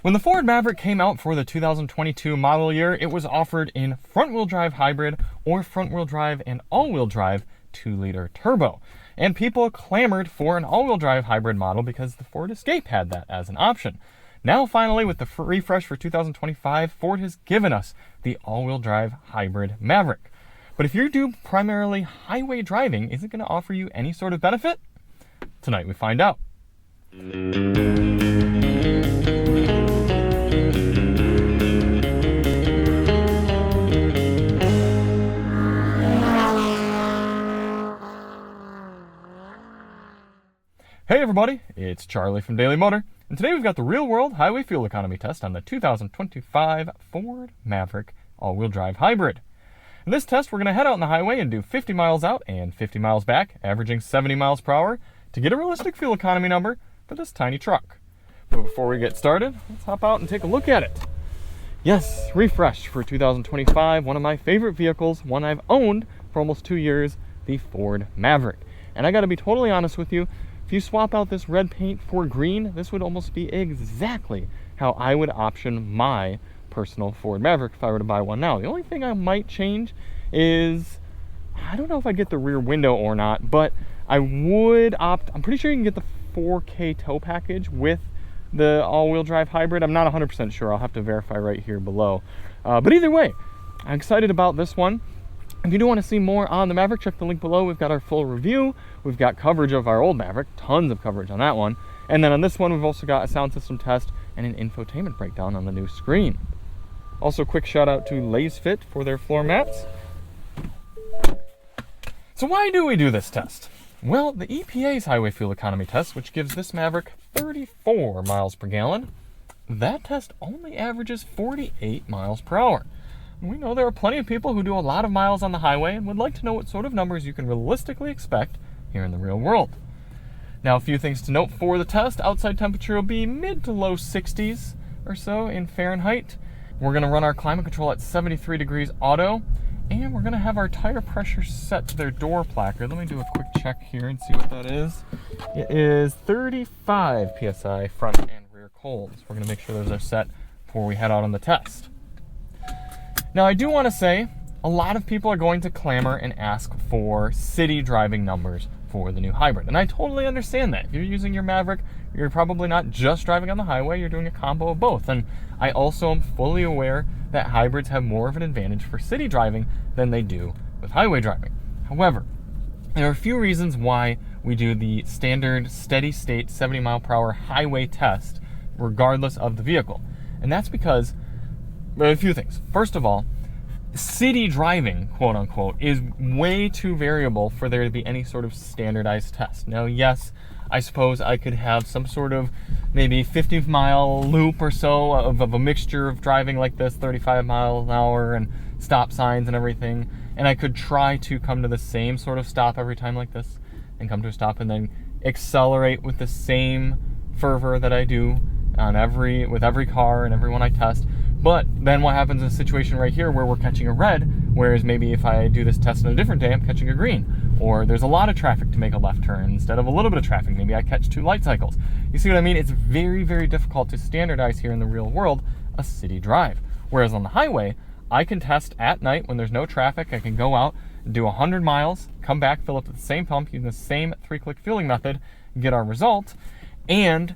When the Ford Maverick came out for the 2022 model year, it was offered in front-wheel drive hybrid or front-wheel drive and all-wheel drive 2-liter turbo. And people clamored for an all-wheel drive hybrid model because the Ford Escape had that as an option. Now finally, with the refresh for 2025, Ford has given us the all-wheel drive hybrid Maverick. But if you do primarily highway driving, is it going to offer you any sort of benefit? Tonight we find out. Hey everybody, it's Charlie from Daily Motor, and today we've got the real-world highway fuel economy test on the 2025 Ford Maverick all-wheel drive hybrid. In this test, we're going to head out on the highway and do 50 miles out and 50 miles back, averaging 70 miles per hour, to get a realistic fuel economy number for this tiny truck. But before we get started, let's hop out and take a look at it. Yes, refresh for 2025, one of my favorite vehicles, one I've owned for almost 2 years, the Ford Maverick. And I got to be totally honest with you, if you swap out this red paint for green, this would almost be exactly how I would option my personal Ford Maverick if I were to buy one now. The only thing I might change is, I don't know if I'd get the rear window or not, but I would opt, I'm pretty sure you can get the 4K tow package with the all-wheel drive hybrid. I'm not 100% sure. I'll have to verify right here below. But either way, I'm excited about this one. If you do want to see more on the Maverick, check the link below. We've got our full review. We've got coverage of our old Maverick, tons of coverage on that one. And then on this one, we've also got a sound system test and an infotainment breakdown on the new screen. Also, quick shout out to LASFIT for their floor mats. So why do we do this test? Well, the EPA's highway fuel economy test, which gives this Maverick 34 miles per gallon, that test only averages 48 miles per hour. We know there are plenty of people who do a lot of miles on the highway and would like to know what sort of numbers you can realistically expect here in the real world. Now, a few things to note for the test. Outside temperature will be mid to low 60s or so in Fahrenheit. We're going to run our climate control at 73 degrees auto, and we're going to have our tire pressure set to their door placard. Let me do a quick check here and see what that is. It is 35 psi front and rear cold. So we're going to make sure those are set before we head out on the test. Now, I do want to say, a lot of people are going to clamor and ask for city driving numbers for the new hybrid. And I totally understand that. If you're using your Maverick, you're probably not just driving on the highway, you're doing a combo of both. And I also am fully aware that hybrids have more of an advantage for city driving than they do with highway driving. However, there are a few reasons why we do the standard steady state 70 mile per hour highway test regardless of the vehicle. And that's because a few things. First of all, city driving, quote unquote, is way too variable for there to be any sort of standardized test. Now, yes, I suppose I could have some sort of maybe 50-mile loop or so of a mixture of driving like this, 35 miles an hour and stop signs and everything, and I could try to come to the same sort of stop every time like this and come to a stop and then accelerate with the same fervor that I do with every car and everyone I test. But then what happens in a situation right here where we're catching a red, whereas maybe if I do this test on a different day, I'm catching a green. Or there's a lot of traffic to make a left turn instead of a little bit of traffic. Maybe I catch 2 light cycles. You see what I mean? It's very, very difficult to standardize here in the real world a city drive. Whereas on the highway, I can test at night when there's no traffic. I can go out, do 100 miles, come back, fill up at the same pump, using the same 3-click fueling method, get our result, and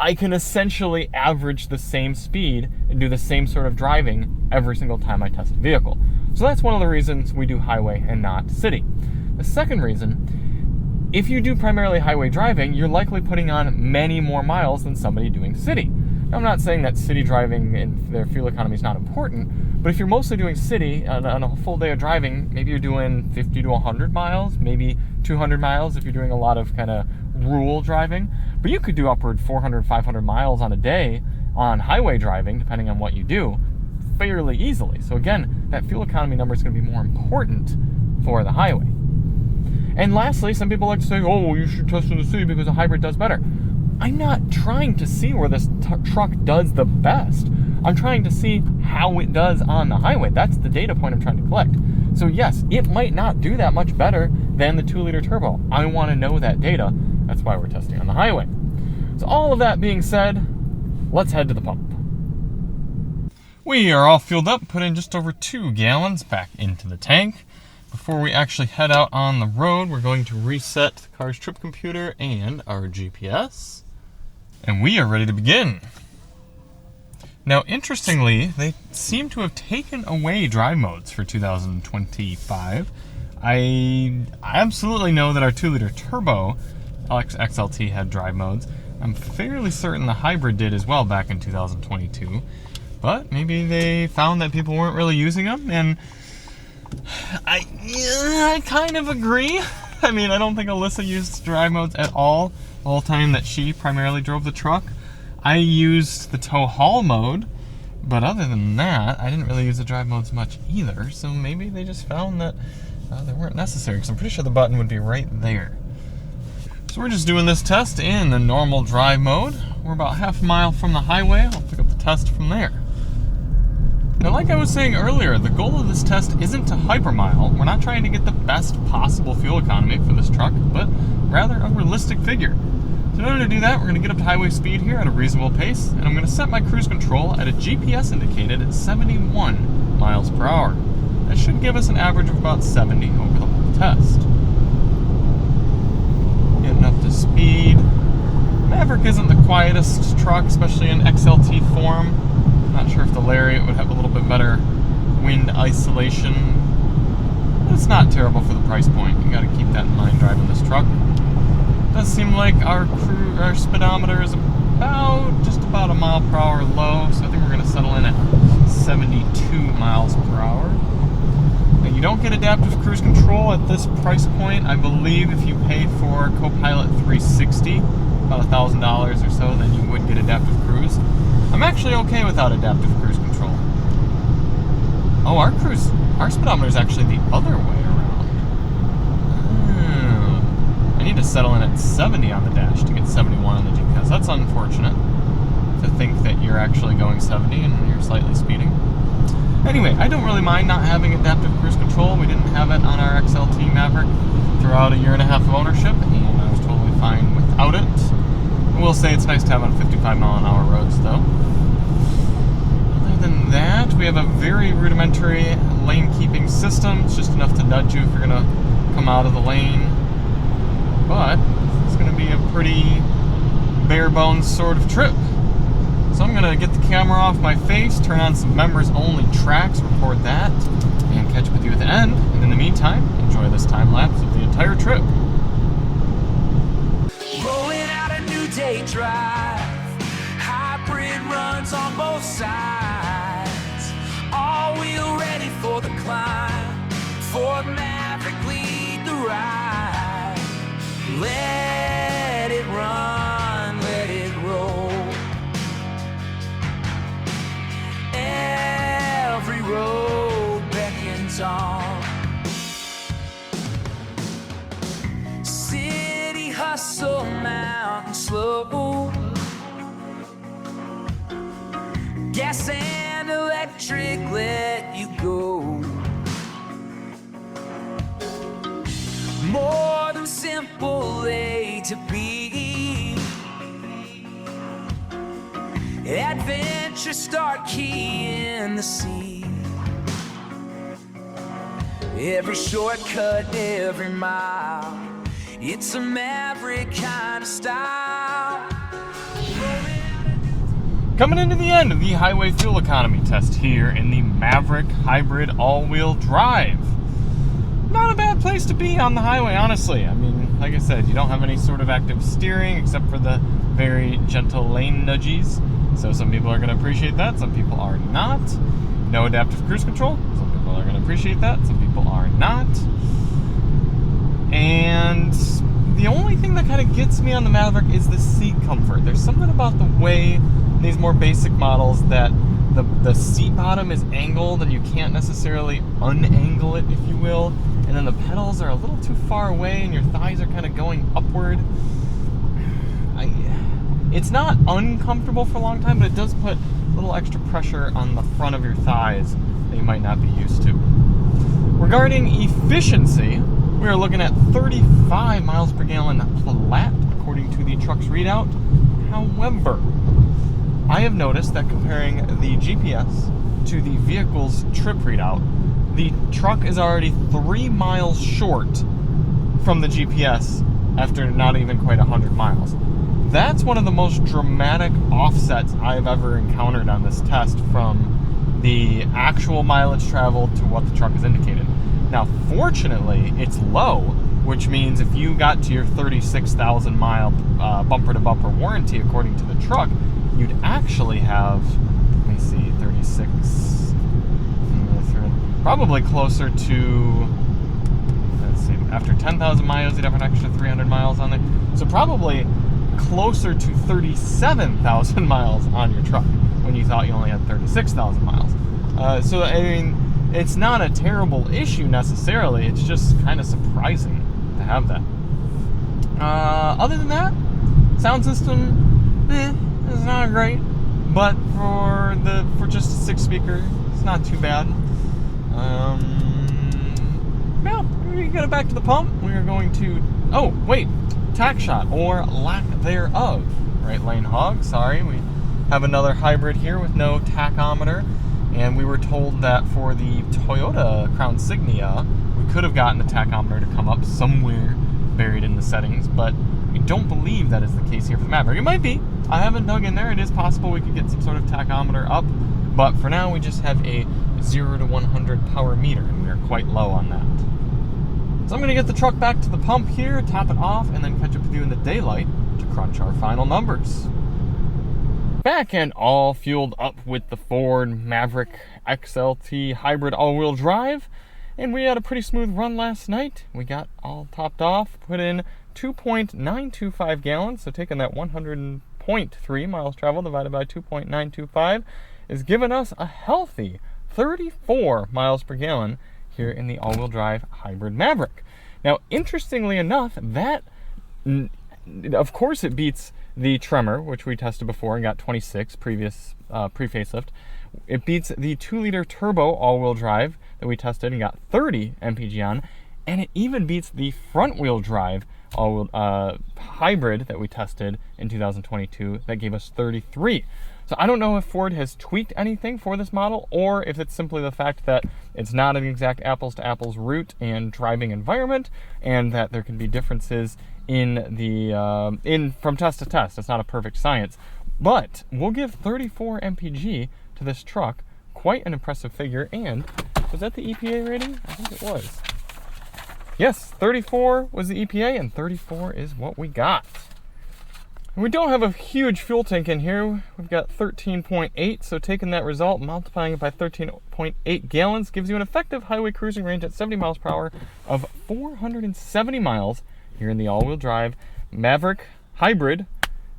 I can essentially average the same speed and do the same sort of driving every single time I test a vehicle. So that's one of the reasons we do highway and not city. The second reason, if you do primarily highway driving, you're likely putting on many more miles than somebody doing city. Now, I'm not saying that city driving and their fuel economy is not important, but if you're mostly doing city on a full day of driving, maybe you're doing 50 to 100 miles, maybe 200 miles if you're doing a lot of kind of rural driving, but you could do upward 400, 500 miles on a day on highway driving, depending on what you do, fairly easily. So again, that fuel economy number is going to be more important for the highway. And lastly, some people like to say, oh, well, you should test in the city because a hybrid does better. I'm not trying to see where this truck does the best. I'm trying to see how it does on the highway. That's the data point I'm trying to collect. So yes, it might not do that much better than the 2-liter turbo. I want to know that data. That's why we're testing on the highway. So all of that being said, let's head to the pump. We are all fueled up, put in just over 2 gallons back into the tank. Before we actually head out on the road, we're going to reset the car's trip computer and our GPS. And we are ready to begin. Now, interestingly, they seem to have taken away drive modes for 2025. I absolutely know that our 2-liter turbo XLT had drive modes. I'm fairly certain the hybrid did as well back in 2022. But maybe they found that people weren't really using them, and I kind of agree. I mean, I don't think Alyssa used drive modes at all the whole time that she primarily drove the truck. I used the tow haul mode, but other than that, I didn't really use the drive modes much either. So maybe they just found that they weren't necessary, because I'm pretty sure the button would be right there. So we're just doing this test in the normal drive mode. We're about half a mile from the highway. I'll pick up the test from there. Now, like I was saying earlier, the goal of this test isn't to hypermile. We're not trying to get the best possible fuel economy for this truck, but rather a realistic figure. So in order to do that, we're going to get up to highway speed here at a reasonable pace, and I'm going to set my cruise control at a GPS indicated at 71 miles per hour. That should give us an average of about 70 over the whole test. Getting up to speed. Maverick isn't the quietest truck, especially in XLT form. Not sure if the Lariat would have a little bit better wind isolation. But it's not terrible for the price point. You got to keep that in mind driving this truck. It does seem like our speedometer is just about a mile per hour low, so I think we're going to settle in at 72 miles per hour. Now, you don't get adaptive cruise control at this price point. I believe if you pay for Copilot 360, about $1,000 or so, then you would get adaptive cruise. I'm actually okay without adaptive cruise control. Oh, our speedometer is actually the other way around. Oh, I need to settle in at 70 on the dash to get 71 on the GPS. That's unfortunate to think that you're actually going 70 and you're slightly speeding. Anyway, I don't really mind not having adaptive cruise control. We didn't have it on our XLT Maverick throughout a year and a half of ownership, and I was totally fine without it. I will say it's nice to have on 55-mile-an-hour roads, though. Other than that, we have a very rudimentary lane-keeping system. It's just enough to nudge you if you're going to come out of the lane. But it's going to be a pretty bare-bones sort of trip. So I'm going to get the camera off my face, turn on some members-only tracks, record that, and catch up with you at the end. And in the meantime, enjoy this time-lapse of the entire trip. Day drive, hybrid runs on both sides, all-wheel ready for the climb, Ford Maverick lead the ride, let it run, let it roll, every road beckons on, city hustle mountain slow, gas and electric let you go, more than simple A to B, adventure start key in the sea, every shortcut, every mile, it's a Maverick kind of style. Coming into the end of the highway fuel economy test here in the Maverick Hybrid all-wheel drive. Not a bad place to be on the highway, honestly. I mean, like I said, you don't have any sort of active steering except for the very gentle lane nudges. So some people are going to appreciate that, some people are not. No adaptive cruise control. Some people are going to appreciate that, some people are not. And the only thing that kind of gets me on the Maverick is the seat comfort. There's something about the way these more basic models that the seat bottom is angled and you can't necessarily unangle it, if you will. And then the pedals are a little too far away and your thighs are kind of going upward. It's not uncomfortable for a long time, but it does put a little extra pressure on the front of your thighs that you might not be used to. Regarding efficiency, we are looking at 35 miles per gallon flat, according to the truck's readout. However, I have noticed that comparing the GPS to the vehicle's trip readout, the truck is already 3 miles short from the GPS after not even quite 100 miles. That's one of the most dramatic offsets I've ever encountered on this test from the actual mileage traveled to what the truck has indicated. Now, fortunately, it's low, which means if you got to your 36,000 mile bumper-to-bumper warranty according to the truck, you'd actually have, let me see, 36, probably closer to, let's see, after 10,000 miles, you'd have an extra 300 miles on there. So probably closer to 37,000 miles on your truck when you thought you only had 36,000 miles. So, I mean, it's not a terrible issue necessarily. It's just kind of surprising to have that. Other than that, sound system, it's not great, but for just a 6-speaker, it's not too bad. Now we get it back to the pump. We are going to, oh wait, tack shot or lack thereof. Right lane hog. Sorry, we have another hybrid here with no tachometer, and we were told that for the Toyota Crown Signia, we could have gotten the tachometer to come up somewhere buried in the settings, but we don't believe that is the case here for the Maverick. It might be. I haven't dug in there. It is possible we could get some sort of tachometer up, but for now we just have a 0 to 100 power meter, and we are quite low on that. So I'm going to get the truck back to the pump here, top it off, and then catch up with you in the daylight to crunch our final numbers. Back and all fueled up with the Ford Maverick XLT hybrid all-wheel drive, and we had a pretty smooth run last night. We got all topped off, put in 2.925 gallons, so taking that 100.3 miles traveled divided by 2.925 is giving us a healthy 34 miles per gallon here in the all-wheel drive hybrid Maverick. Now, interestingly enough, that, of course, it beats the Tremor, which we tested before and got 26 previous pre-facelift. It beats the 2-liter turbo all-wheel drive that we tested and got 30 MPG on, and it even beats the front-wheel drive all-wheel hybrid that we tested in 2022 that gave us 33. So I don't know if Ford has tweaked anything for this model, or if it's simply the fact that it's not an exact apples-to-apples route and driving environment, and that there can be differences in the from test to test. It's not a perfect science, but we'll give 34 MPG to this truck. Quite an impressive figure. And was that the EPA rating? I think it was. Yes, 34 was the EPA, and 34 is what we got. We don't have a huge fuel tank in here. We've got 13.8, so taking that result, multiplying it by 13.8 gallons gives you an effective highway cruising range at 70 miles per hour of 470 miles here in the all-wheel drive Maverick hybrid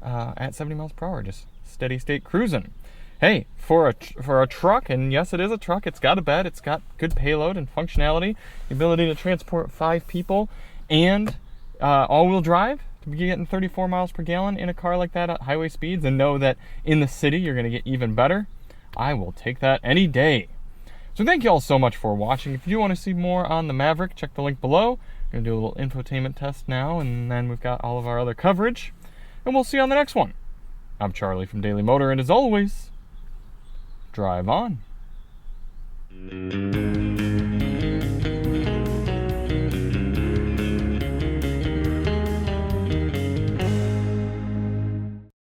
at 70 miles per hour, just steady state cruising. Hey, for a truck, and yes, it is a truck, it's got a bed, it's got good payload and functionality, the ability to transport 5 people, and all-wheel drive, to be getting 34 miles per gallon in a car like that at highway speeds, and know that in the city you're going to get even better. I will take that any day. So thank you all so much for watching. If you do want to see more on the Maverick, check the link below. I'm going to do a little infotainment test now, and then we've got all of our other coverage. And we'll see you on the next one. I'm Charlie from Daily Motor, and as always, drive on.